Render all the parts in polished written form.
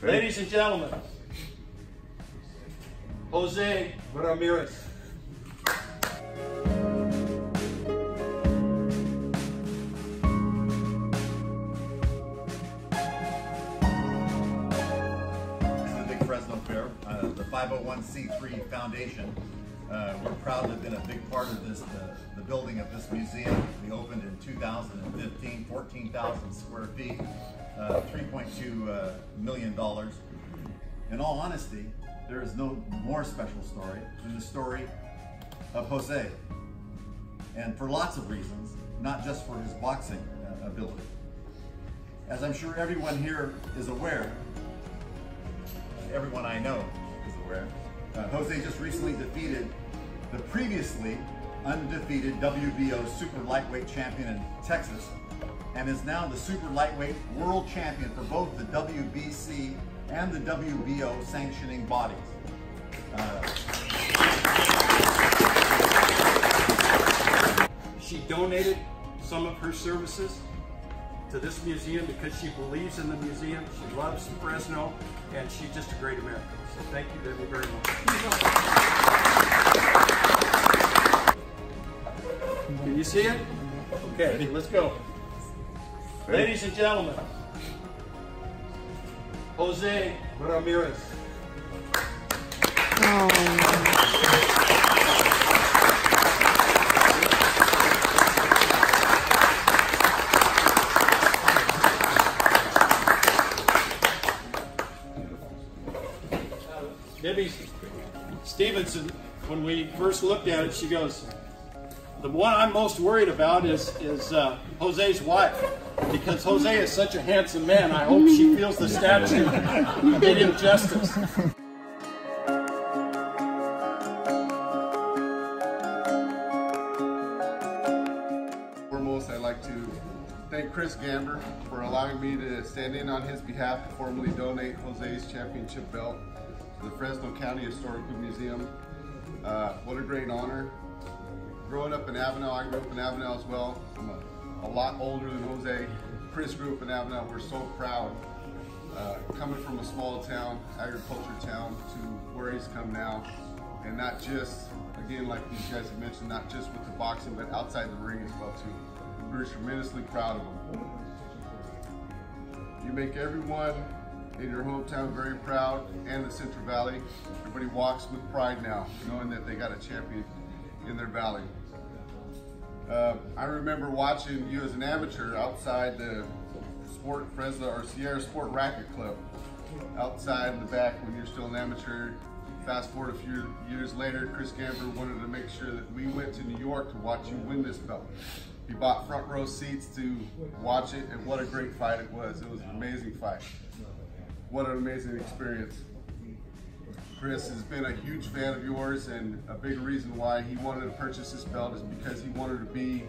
Ladies and gentlemen, Jose Ramirez. The 501c3 Foundation. We're proud to have been a big part of this, the building of this museum. We opened in 2015, 14,000 square feet, $3.2 million. In all honesty, there is no more special story than the story of Jose. And for lots of reasons, not just for his boxing ability. As I'm sure everyone here is aware, everyone I know is aware, Jose just recently defeated the previously undefeated WBO super lightweight champion in Texas, and is now the super lightweight world champion for both the WBC and the WBO sanctioning bodies. She donated some of her services to this museum because she believes in the museum, she loves Fresno, and she's just a great American. So thank you, Debbie, very much. Can you see it? Okay, let's go. Ladies and gentlemen, Jose Ramirez. Debbie Stevenson, when we first looked at it, she goes, the one I'm most worried about is Jose's wife, because Jose is such a handsome man. I hope she feels the statue did him justice. Foremost, I'd like to thank Chris Gamber for allowing me to stand in on his behalf to formally donate Jose's championship belt to the Fresno County Historical Museum. What a great honor. Growing up in Avenel, I grew up in Avenel as well. I'm a lot older than Jose. Chris grew up in Avenel. We're so proud. Coming from a small town, agriculture town, to where he's come now. And not just, again, like these guys have mentioned, not just with the boxing, but outside the ring as well too. We're tremendously proud of him. You make everyone in your hometown very proud, and the Central Valley. Everybody walks with pride now, knowing that they got a champion in their valley. I remember watching you as an amateur outside the Fresno or Sierra Sport Racket Club, outside in the back when you're still an amateur. Fast forward a few years later, Chris Gamber wanted to make sure that we went to New York to watch you win this belt. He bought front row seats to watch it, and what a great fight it was. It was an amazing fight. What an amazing experience. Chris has been a huge fan of yours, and a big reason why he wanted to purchase this belt is because he wanted to be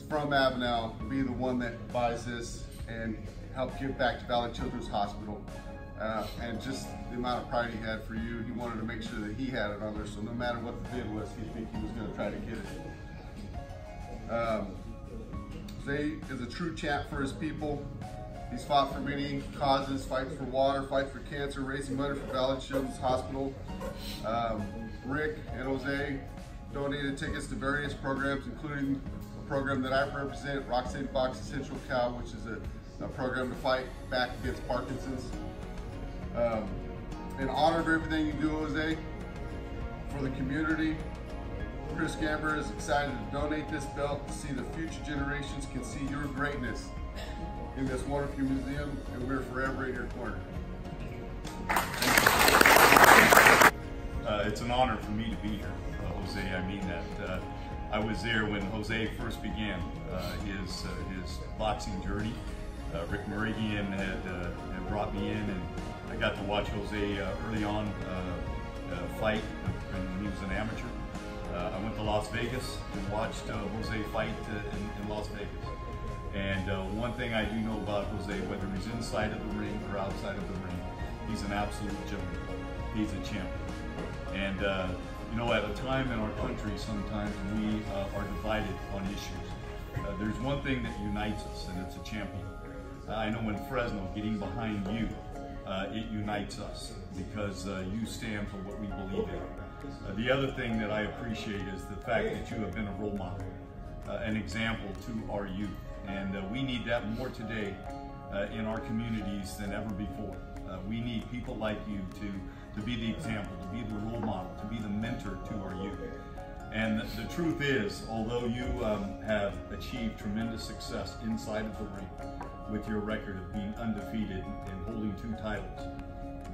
from Avenel, be the one that buys this and help give back to Valley Children's Hospital. And just the amount of pride he had for you, he wanted to make sure that he had it on there, so no matter what the bid was, he was going to try to get it. Jose is a true champ for his people. He's fought for many causes, fights for water, fight for cancer, raising money for Valley Children's Hospital. Rick and Jose donated tickets to various programs, including a program that I represent, Rock City Box Central Cal, which is a program to fight back against Parkinson's. In honor of everything you do, Jose, for the community, Chris Gamber is excited to donate this belt to see the future generations can see your greatness in this wonderful museum, and we're forever in your corner. It's an honor for me to be here, Jose. I mean that. I was there when Jose first began his boxing journey. Rick Meridian had brought me in, and I got to watch Jose early on fight when he was an amateur. I went to Las Vegas and watched Jose fight in Las Vegas. And one thing I do know about Jose, whether he's inside of the ring or outside of the ring, he's an absolute gentleman. He's a champion. And you know, at a time in our country, sometimes we are divided on issues. There's one thing that unites us, and it's a champion. I know in Fresno, getting behind you it unites us because you stand for what we believe in. The other thing that I appreciate is the fact that you have been a role model, an example to our youth. And we need that more today in our communities than ever before. We need people like you to be the example, to be the role model, to be the mentor to our youth. And the truth is, although you have achieved tremendous success inside of the ring with your record of being undefeated and holding 2 titles,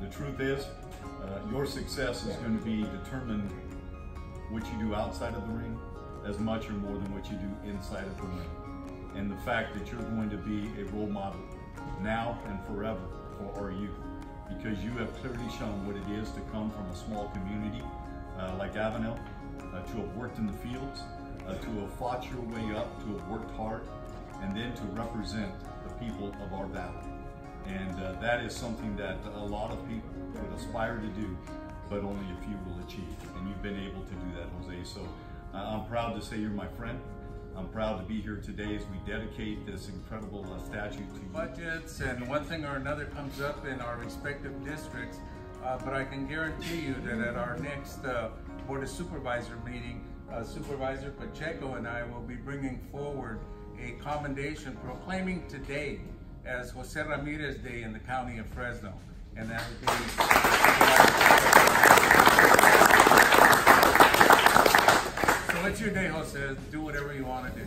the truth is your success is going to be determined what you do outside of the ring as much or more than what you do inside of the ring. And the fact that you're going to be a role model now and forever for our youth, because you have clearly shown what it is to come from a small community like Avenel, to have worked in the fields, to have fought your way up, to have worked hard, and then to represent the people of our valley. And that is something that a lot of people would aspire to do, but only a few will achieve. And you've been able to do that, Jose. So I'm proud to say you're my friend. I'm proud to be here today as we dedicate this incredible statue to you. Budgets and one thing or another comes up in our respective districts, but I can guarantee you that at our next Board of Supervisor meeting, Supervisor Pacheco and I will be bringing forward a commendation proclaiming today as Jose Ramirez Day in the county of Fresno. And that would be... So it's your day, Jose. Do whatever you want to do.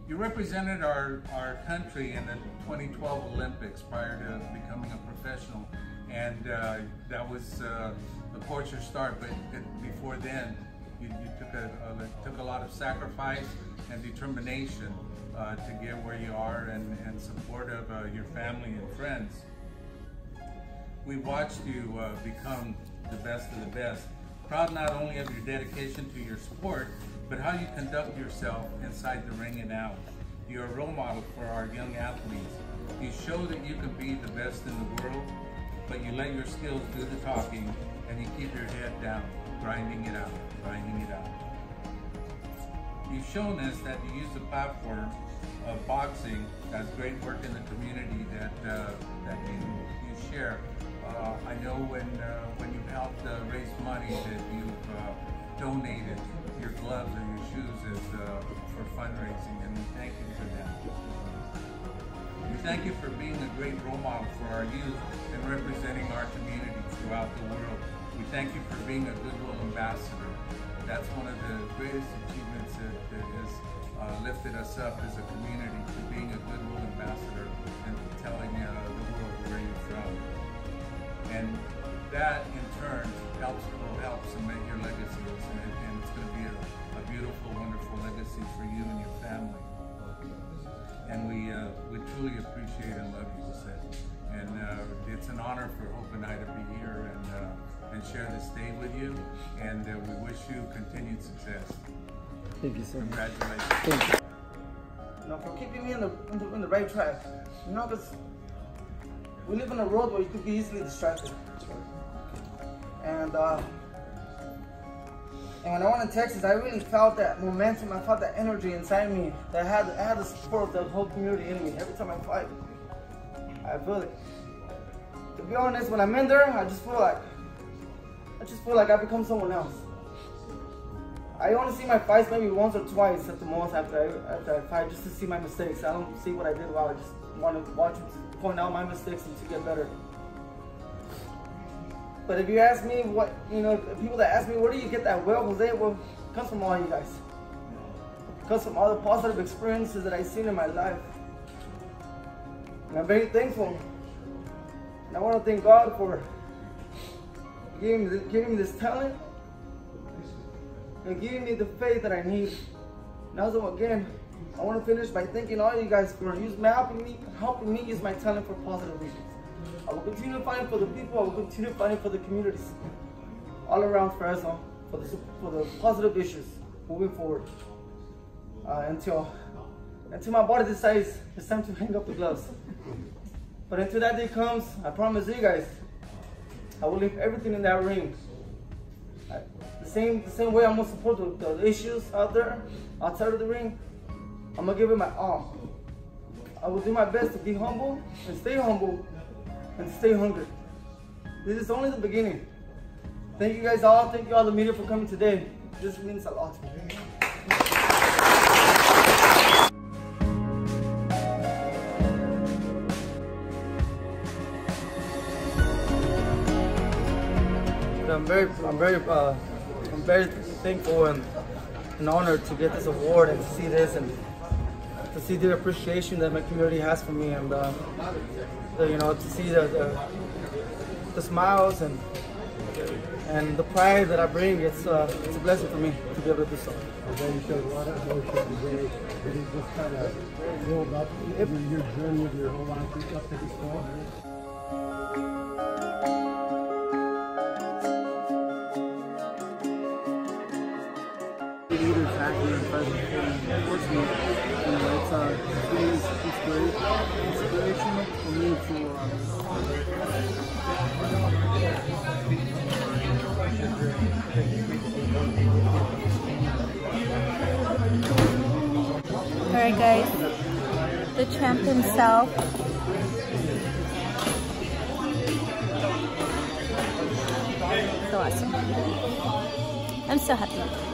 You represented our country in the 2012 Olympics prior to becoming a professional. And that was, of course, your start. But before then, you took a lot of sacrifice and determination to get where you are and support of your family and friends. We watched you become the best of the best. Proud not only of your dedication to your sport, but how you conduct yourself inside the ring and out. You're a role model for our young athletes. You show that you can be the best in the world, but you let your skills do the talking, and you keep your head down, grinding it out, grinding it out. You've shown us that you use the platform of boxing as great work in the community that you share. I know when you helped raise money that you've donated your gloves and your shoes for fundraising, and we thank you for that. We thank you for being a great role model for our youth and representing our community throughout the world. We thank you for being a goodwill ambassador. That's one of the greatest achievements that has lifted us up as a community, to being a goodwill ambassador and telling the world where you're from. And that in turn will help cement your legacy, and it's going to be a beautiful, wonderful legacy for you and your family. And we truly appreciate and love you, Jose. And it's an honor for Hope and I to be here and share this day with you. And we wish you continued success. Thank you, sir. Congratulations. Thank you. You know, for keeping me in the right track. You know, because we live on a road where you could be easily distracted. And when I went to Texas, I really felt that momentum. I felt that energy inside me. That I had the support of the whole community in me. Every time I fight, I feel it. To be honest, when I'm in there, I just feel like I become someone else. I only see my fights maybe once or twice at the most after I fight, just to see my mistakes. I don't see what I did well. I just want to watch it, point out my mistakes and to get better. But if you ask me what, you know, people that ask me, where do you get that will, Jose? Well, it comes from all you guys. It comes from all the positive experiences that I've seen in my life. And I'm very thankful. And I want to thank God for giving me this talent and giving me the faith that I need. And also, again, I want to finish by thanking all you guys for helping me use my talent for positive reasons. I will continue fighting for the people. I will continue fighting for the communities all around Fresno for the positive issues moving forward until my body decides it's time to hang up the gloves. But until that day comes, I promise you guys, I will leave everything in that ring. The same way I'm gonna support the issues out there, outside of the ring, I'm gonna give it my all. I will do my best to be humble and stay hungry. This is only the beginning. Thank you guys all. Thank you all the media for coming today. This means a lot to me. I'm very thankful and honored to get this award and to see this and to see the appreciation that my community has for me, and you know, to see the smiles and the pride that I bring. It's a blessing for me to be able to do so. You showed a lot of emotion today. Did it just kind of build up your journey of your whole life up to this point? Leaders acting and present towards me. You know, it's great. It's inspirational for me to Alright guys, the champ himself. So awesome. I'm so happy.